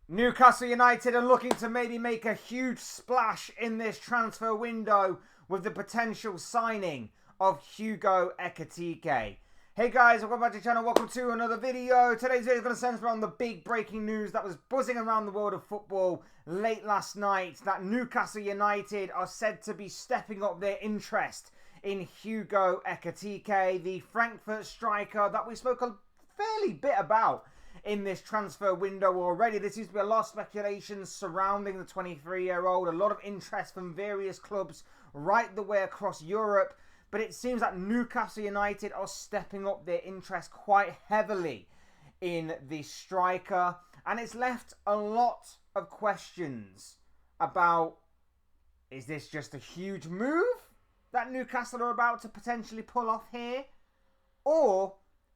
Newcastle United are looking to maybe make a huge splash in this transfer window with the potential signing of Hugo Ekitike. Hey guys, welcome back to the channel, welcome to another video. Today's video is going to center on the big breaking news that was buzzing around the world of football late last night, that Newcastle United are said to be stepping up their interest in Hugo Ekitike, the Frankfurt striker that we spoke a fairly bit about in this transfer window already. There seems to be a lot of speculation surrounding the 23-year-old, a lot of interest from various clubs right the way across Europe, but it seems that Newcastle United are stepping up their interest quite heavily in the striker, and it's left a lot of questions about, is this just a huge move that Newcastle are about to potentially pull off here, or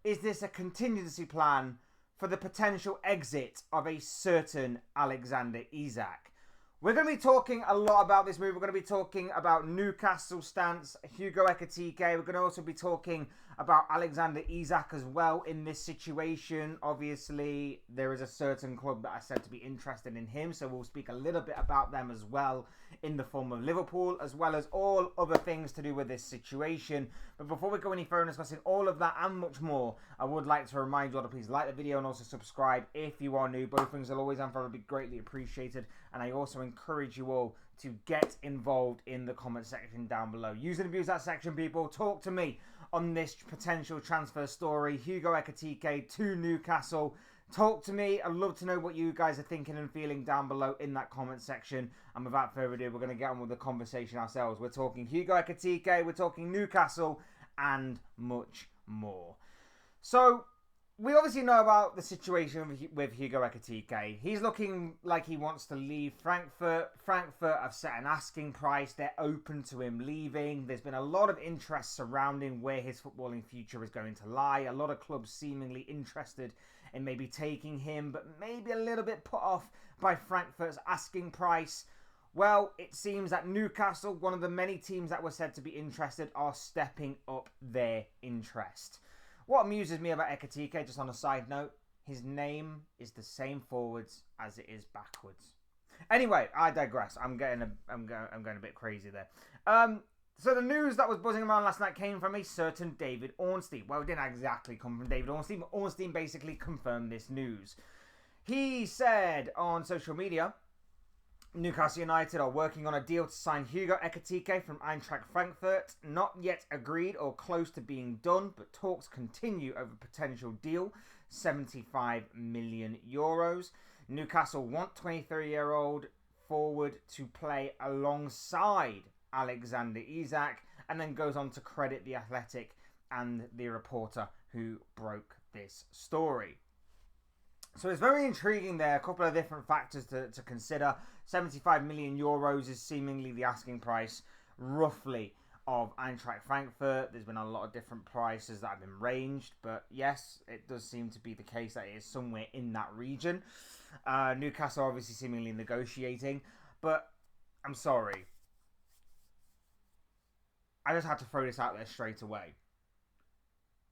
is this a contingency plan for the potential exit of a certain Alexander Isak? We're going to be talking a lot about this move. We're going to be talking about Newcastle's stance, Hugo Ekitike. We're going to also be talking about Alexander Isak as well in this situation. Obviously, there is a certain club that are said to be interested in him, so we'll speak a little bit about them as well in the form of Liverpool, as well as all other things to do with this situation. But before we go any further discussing all of that and much more, I would like to remind you all to please like the video and also subscribe if you are new. Both things will always and forever be greatly appreciated. And I also encourage you all to get involved in the comment section down below. Use and abuse that section, people. Talk to me on this potential transfer story, Hugo Ekitike to Newcastle. Talk to me. I'd love to know what you guys are thinking and feeling down below in that comment section. And without further ado, we're going to get on with the conversation ourselves. We're talking Hugo Ekitike, we're talking Newcastle, and much more. So, we obviously know about the situation with Hugo Ekitike. He's looking like he wants to leave Frankfurt. Frankfurt have set an asking price. They're open to him leaving. There's been a lot of interest surrounding where his footballing future is going to lie. A lot of clubs seemingly interested in maybe taking him, but maybe a little bit put off by Frankfurt's asking price. Well, it seems that Newcastle, one of the many teams that were said to be interested, are stepping up their interest. What amuses me about Ekitike, just on a side note, his name is the same forwards as it is backwards. Anyway, I digress. I'm going a bit crazy there. So the news that was buzzing around last night came from a certain David Ornstein. Well, it didn't exactly come from David Ornstein, but Ornstein basically confirmed this news. He said on social media, Newcastle United are working on a deal to sign Hugo Ekitike from Eintracht Frankfurt. Not yet agreed or close to being done, but talks continue over potential deal, 75 million euros. Newcastle want 23-year-old forward to play alongside Alexander Isak, and then goes on to credit The Athletic and the reporter who broke this story. So it's very intriguing there. A couple of different factors to consider. 75 million euros is seemingly the asking price, roughly, of Eintracht Frankfurt. There's been a lot of different prices that have been ranged, but yes, it does seem to be the case that it is somewhere in that region. Newcastle obviously seemingly negotiating, but I'm sorry. I just had to throw this out there straight away.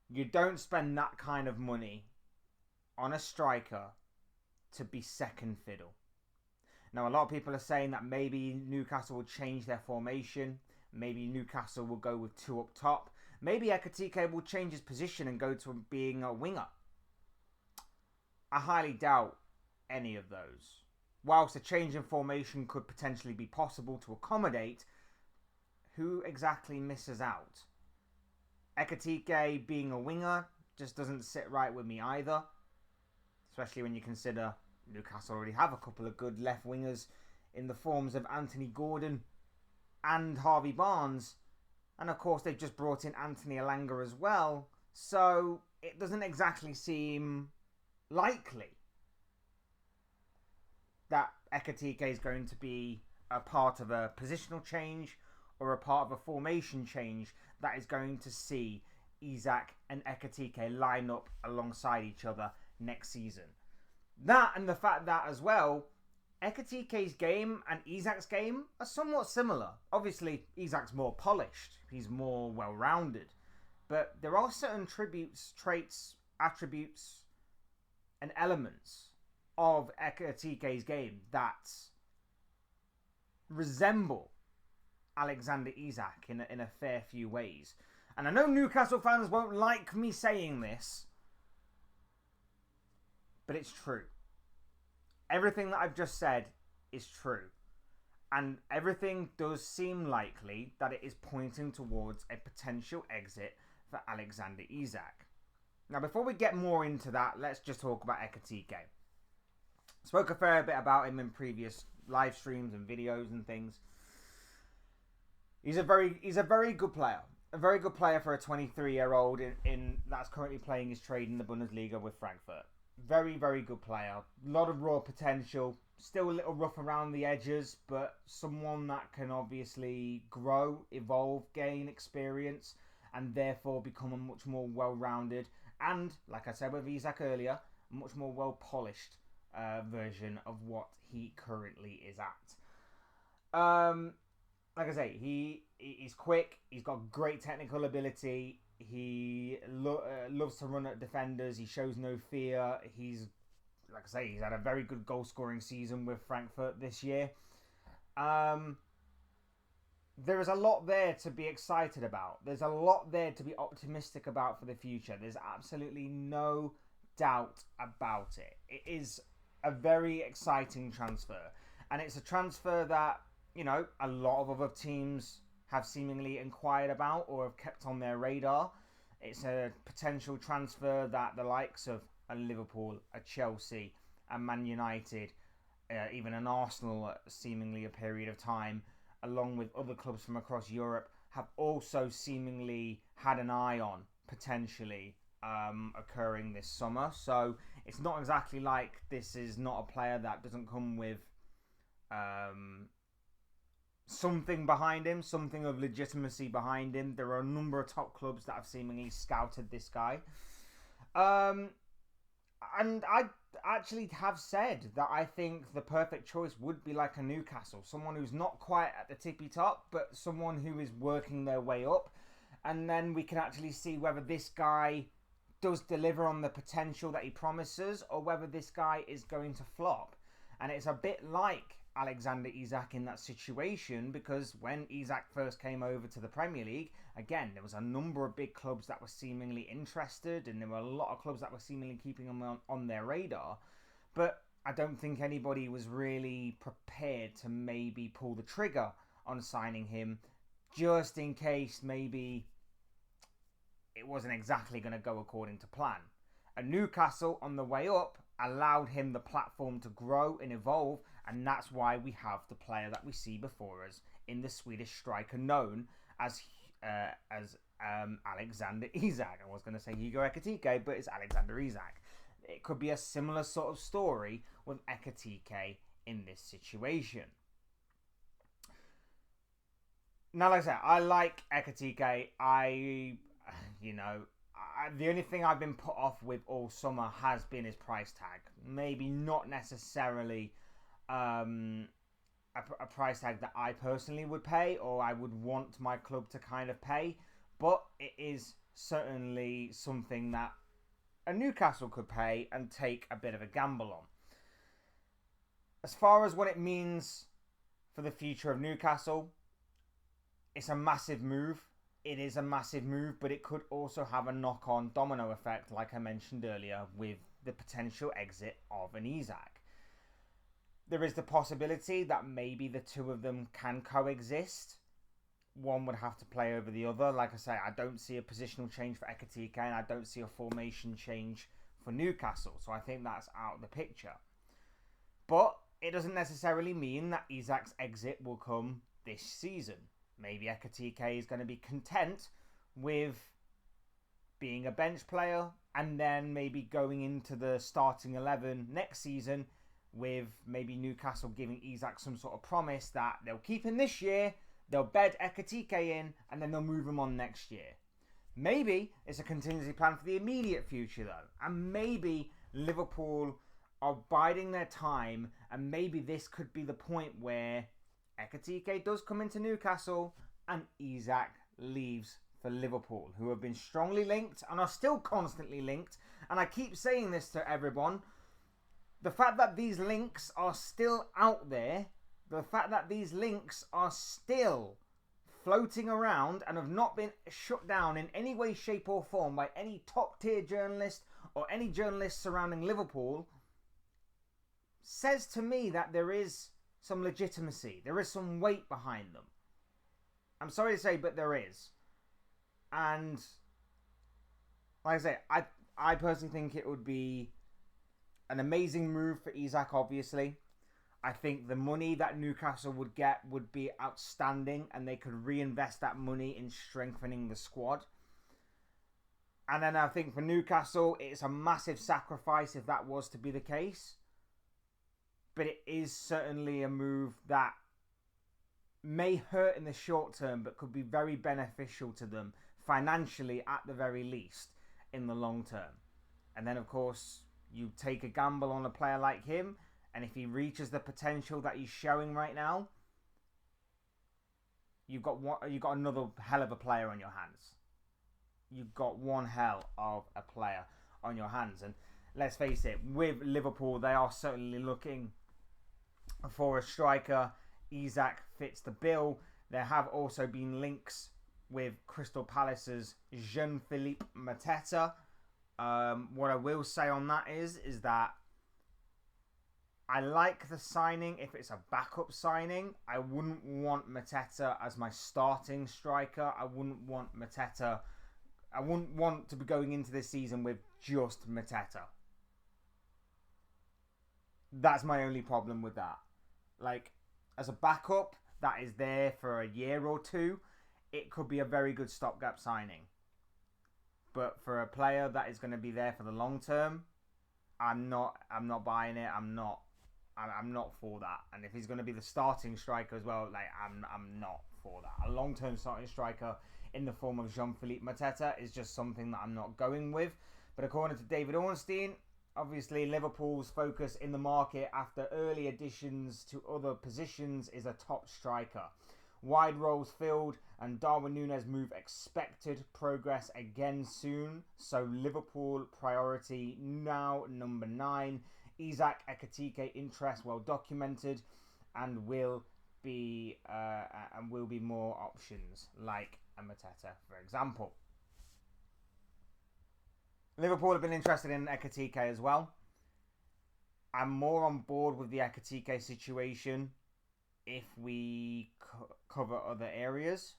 You don't spend that kind of money on a striker to be second fiddle. Now, a lot of people are saying that maybe Newcastle will change their formation. Maybe Newcastle will go with two up top. Maybe Ekitike will change his position and go to being a winger. I highly doubt any of those. Whilst a change in formation could potentially be possible to accommodate, who exactly misses out? Ekitike being a winger just doesn't sit right with me either. Especially when you consider Newcastle already have a couple of good left wingers in the forms of Anthony Gordon and Harvey Barnes. And of course, they've just brought in Anthony Elanga as well. So it doesn't exactly seem likely that Ekitike is going to be a part of a positional change or a part of a formation change that is going to see Isak and Ekitike line up alongside each other next season. That and the fact that as well, Ekitike's game and Isak's game are somewhat similar. Obviously, Isak's more polished. He's more well-rounded. But there are certain traits, attributes, and elements of Ekitike's game that resemble Alexander Isak in a fair few ways. And I know Newcastle fans won't like me saying this, but it's true. Everything that I've just said is true. And everything does seem likely that it is pointing towards a potential exit for Alexander Isak. Now, before we get more into that, let's just talk about Ekitike. Spoke a fair bit about him in previous live streams and videos and things. He's a very good player. A very good player for a 23-year-old in that's currently playing his trade in the Bundesliga with Frankfurt. Very, very good player. A lot of raw potential. Still a little rough around the edges, but someone that can obviously grow, evolve, gain experience, and therefore become a much more well-rounded and, like I said with Isak earlier, a much more well-polished version of what he currently is at. Like I say, he's quick. He's got great technical ability. He loves to run at defenders. He shows no fear. He's, like I say, he's had a very good goal-scoring season with Frankfurt this year. There is a lot there to be excited about. There's a lot there to be optimistic about for the future. There's absolutely no doubt about it. It is a very exciting transfer. And it's a transfer that, you know, a lot of other teams have seemingly inquired about or have kept on their radar. It's a potential transfer that the likes of a Liverpool, a Chelsea, a Man United, even an Arsenal at seemingly a period of time, along with other clubs from across Europe, have also seemingly had an eye on potentially occurring this summer. So it's not exactly like this is not a player that doesn't come with something behind him, something of legitimacy behind him. There are a number of top clubs that have seemingly scouted this guy. And I actually have said that I think the perfect choice would be like a Newcastle. Someone who's not quite at the tippy top, but someone who is working their way up. And then we can actually see whether this guy does deliver on the potential that he promises or whether this guy is going to flop. And it's a bit like Alexander Isak in that situation, because when Isak first came over to the Premier League, again, there was a number of big clubs that were seemingly interested, and there were a lot of clubs that were seemingly keeping him on their radar. But I don't think anybody was really prepared to maybe pull the trigger on signing him, just in case maybe it wasn't exactly going to go according to plan. And Newcastle, on the way up, allowed him the platform to grow and evolve, and that's why we have the player that we see before us in the Swedish striker known as Alexander Isak. I was going to say Hugo Ekitike, but it's Alexander Isak. It could be a similar sort of story with Ekitike in this situation. Now, like I said, I like Ekitike. The only thing I've been put off with all summer has been his price tag. Maybe not necessarily a price tag that I personally would pay or I would want my club to kind of pay, but it is certainly something that a Newcastle could pay and take a bit of a gamble on. As far as what it means for the future of Newcastle, it's a massive move. It is a massive move, but it could also have a knock-on domino effect, like I mentioned earlier, with the potential exit of an Isak. There is the possibility that maybe the two of them can coexist. One would have to play over the other. Like I say, I don't see a positional change for Ekitike, and I don't see a formation change for Newcastle, so I think that's out of the picture. But it doesn't necessarily mean that Isak's exit will come this season. Maybe Ekitike is going to be content with being a bench player and then maybe going into the starting 11 next season with maybe Newcastle giving Isak some sort of promise that they'll keep him this year, they'll bed Ekitike in, and then they'll move him on next year. Maybe it's a contingency plan for the immediate future though, and maybe Liverpool are biding their time, and maybe this could be the point where Ekitike does come into Newcastle and Isak leaves for Liverpool, who have been strongly linked and are still constantly linked. And I keep saying this to everyone. the fact that these links are still out there, the fact that these links are still floating around and have not been shut down in any way, shape or form by any top tier journalist or any journalist surrounding Liverpool, says to me that there is some legitimacy. There is some weight behind them. I'm sorry to say, but there is. And like I say, I personally think it would be an amazing move for Isak, obviously. I think the money that Newcastle would get would be outstanding, and they could reinvest that money in strengthening the squad. And then I think for Newcastle, it's a massive sacrifice if that was to be the case. But it is certainly a move that may hurt in the short term, but could be very beneficial to them financially at the very least in the long term. And then, of course, you take a gamble on a player like him, and if he reaches the potential that he's showing right now, you've got another hell of a player on your hands. You've got one hell of a player on your hands. And let's face it, with Liverpool, they are certainly looking for a striker. Isak fits the bill. There have also been links with Crystal Palace's Jean-Philippe Mateta. What I will say on that is that I like the signing if it's a backup signing. I wouldn't want Mateta as my starting striker. I wouldn't want to be going into this season with just Mateta. That's my only problem with that. Like, as a backup that is there for a year or two, it could be a very good stopgap signing. But for a player that is going to be there for the long term, I'm not buying it. I'm not for that. And if he's going to be the starting striker as well, like I'm not for that. A long-term starting striker in the form of Jean-Philippe Mateta is just something that I'm not going with. But according to David Ornstein, obviously Liverpool's focus in the market after early additions to other positions is a top striker. Wide roles filled and Darwin Núñez move expected, progress again soon. So Liverpool priority now number 9. Hugo Ekitike interest well documented, and will be more options like a Mateta, for example. Liverpool have been interested in Ekitike as well. I'm more on board with the Ekitike situation if we cover other areas.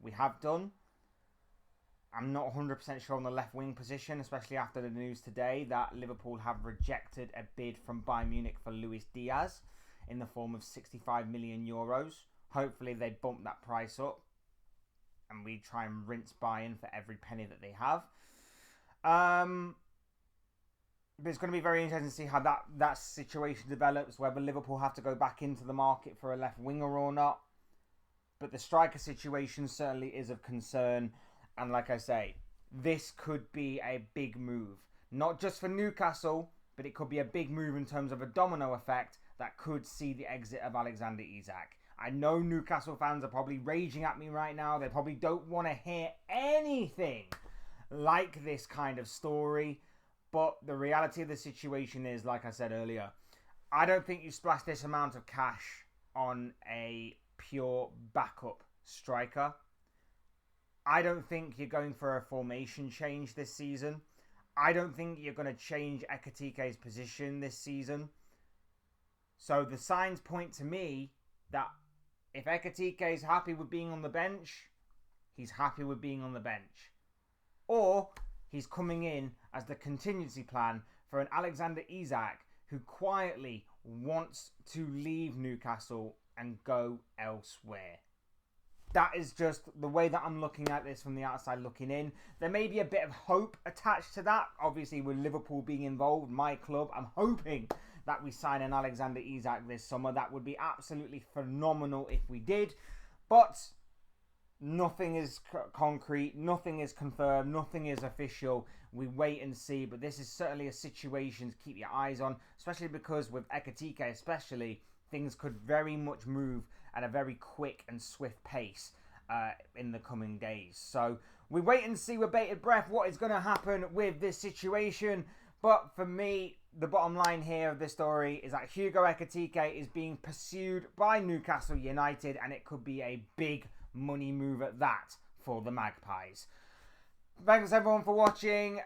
We have done. I'm not 100% sure on the left wing position, especially after the news today that Liverpool have rejected a bid from Bayern Munich for Luis Diaz in the form of 65 million euros. Hopefully they bump that price up and we try and rinse Bayern for every penny that they have. But it's going to be very interesting to see how that situation develops, whether Liverpool have to go back into the market for a left winger or not. But the striker situation certainly is of concern. And like I say, this could be a big move. Not just for Newcastle, but it could be a big move in terms of a domino effect that could see the exit of Alexander Isak. I know Newcastle fans are probably raging at me right now. They probably don't want to hear anything like this kind of story. But the reality of the situation is, like I said earlier, I don't think you splash this amount of cash on a pure backup striker. I don't think you're going for a formation change this season. I don't think you're going to change Ekitike's position this season. So the signs point to me that if Ekitike is happy with being on the bench, he's happy with being on the bench. Or he's coming in as the contingency plan for an Alexander Isak who quietly wants to leave Newcastle and go elsewhere. That is just the way that I'm looking at this from the outside looking in. There may be a bit of hope attached to that. Obviously, with Liverpool being involved, my club, I'm hoping that we sign an Alexander Isak this summer. That would be absolutely phenomenal if we did. But nothing is concrete, nothing is confirmed, nothing is official. We wait and see. But this is certainly a situation to keep your eyes on, especially because with Ekitike especially, things could very much move at a very quick and swift pace in the coming days. So we wait and see with bated breath what is going to happen with this situation. But for me, the bottom line here of this story is that Hugo Ekitike is being pursued by Newcastle United, and it could be a big money move at that for the Magpies. Thanks everyone for watching.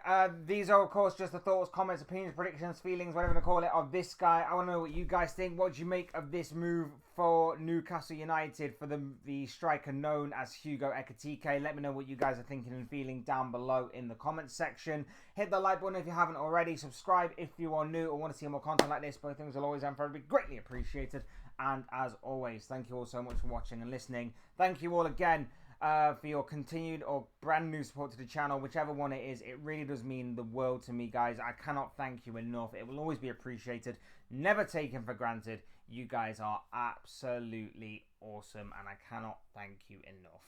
These are of course just the thoughts, comments, opinions, predictions, feelings, whatever you call it, of this guy. I want to know what you guys think. What do you make of this move for Newcastle United for the striker known as Hugo Ekitike? Let me know what you guys are thinking and feeling down below in the comments section. Hit the like button if you haven't already. Subscribe if you are new or want to see more content like this. Both things will always and forever be greatly appreciated. And as always, thank you all so much for watching and listening. Thank you all again for your continued or brand new support to the channel, whichever one it is. It really does mean the world to me, guys. I cannot thank you enough. It will always be appreciated, never taken for granted. You guys are absolutely awesome, and I cannot thank you enough.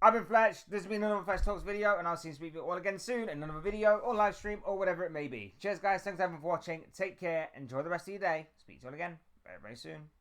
I've been Fletch. This has been another Fletch Talks video, and I'll see you speak to you all again soon in another video or live stream or whatever it may be. Cheers, guys. Thanks everyone for watching. Take care. Enjoy the rest of your day. Speak to you all again very, very soon.